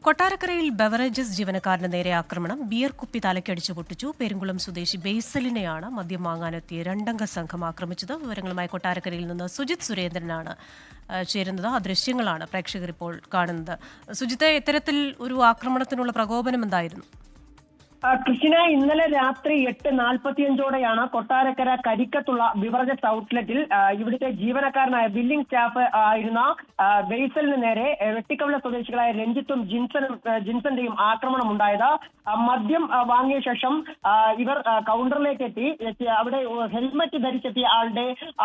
കൊട്ടാരക്കരയിൽ ബെവറേജസ് ജീവനക്കാരന് നേരെ ആക്രമണം. ബിയർ കുപ്പി തലക്കടിച്ചു പൊട്ടിച്ചു. പെരുങ്കുളം സ്വദേശി ബേസലിനെയാണ് മദ്യം വാങ്ങാനെത്തിയ രണ്ടംഗ സംഘം ആക്രമിച്ചത്. വിവരങ്ങളുമായി കൊട്ടാരക്കരയിൽ നിന്ന് സുജിത് സുരേന്ദ്രനാണ് ചേരുന്നത്. ആ ദൃശ്യങ്ങളാണ് പ്രേക്ഷകർ ഇപ്പോൾ കാണുന്നത്. സുജിത്തെ, ഇത്തരത്തിൽ ഒരു ആക്രമണത്തിനുള്ള പ്രകോപനം എന്തായിരുന്നു? കൃഷ്ണ, ഇന്നലെ രാത്രി 8:45 കൊട്ടാരക്കര കരിക്കത്തുള്ള ബിവറേജസ് ഔട്ട്ലെറ്റിൽ ഇവിടുത്തെ ജീവനക്കാരനായ ബില്ലിംഗ് സ്റ്റാഫ് ആയിരുന്ന ബേസലിന് നേരെ വെട്ടിക്കവല സ്വദേശികളായ രഞ്ജിത്തും ജിൻസന്റെയും ആക്രമണം ഉണ്ടായത്. മദ്യം വാങ്ങിയ ശേഷം ഇവർ കൗണ്ടറിലേക്ക് എത്തി അവിടെ ഹെൽമറ്റ് ധരിച്ചെത്തിയ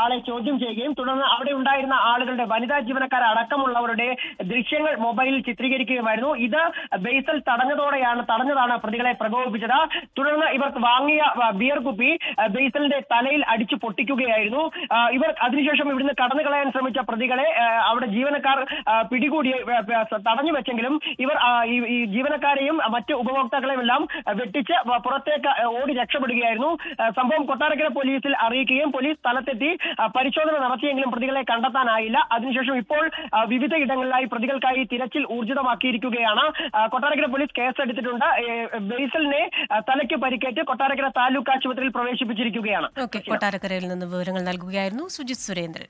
ആളെ ചോദ്യം ചെയ്യുകയും തുടർന്ന് അവിടെ ഉണ്ടായിരുന്ന ആളുകളുടെ വനിതാ ജീവനക്കാർ അടക്കമുള്ളവരുടെ ദൃശ്യങ്ങൾ മൊബൈലിൽ ചിത്രീകരിക്കുകയുമായിരുന്നു. ഇത് ബേസൽ തടഞ്ഞതാണ് പ്രതികളെ തുടർന്ന് ഇവർ വാങ്ങിയ ബിയർ കുപ്പി ബേസലിന്റെ തലയിൽ അടിച്ചു പൊട്ടിക്കുകയായിരുന്നു. ഇവർ അതിനുശേഷം ഇവിടുന്ന് കടന്നു കളയാൻ ശ്രമിച്ച പ്രതികളെ അവിടെ ജീവനക്കാർ പിടികൂടി തടഞ്ഞു വെച്ചെങ്കിലും ഇവർ ഈ ജീവനക്കാരെയും മറ്റ് ഉപഭോക്താക്കളെയും എല്ലാം വെട്ടിച്ച് പുറത്തേക്ക് ഓടി രക്ഷപ്പെടുകയായിരുന്നു. സംഭവം കൊട്ടാരക്കര പോലീസിൽ അറിയിക്കുകയും പോലീസ് സ്ഥലത്തെത്തി പരിശോധന നടത്തിയെങ്കിലും പ്രതികളെ കണ്ടെത്താനായില്ല. അതിനുശേഷം ഇപ്പോൾ വിവിധ ഇടങ്ങളിലായി പ്രതികൾക്കായി തിരച്ചിൽ ഊർജിതമാക്കിയിരിക്കുകയാണ്. കൊട്ടാരക്കര പോലീസ് കേസെടുത്തിട്ടുണ്ട്. ബേസലിനെ തലയ്ക്ക് പരിക്കേറ്റ് കൊട്ടാരക്കര താലൂക്ക് ആശുപത്രിയിൽ പ്രവേശിപ്പിച്ചിരിക്കുകയാണ്. കൊട്ടാരക്കരയിൽ നിന്ന് വിവരങ്ങൾ നൽകുകയായിരുന്നു സുജിത് സുരേന്ദ്രൻ.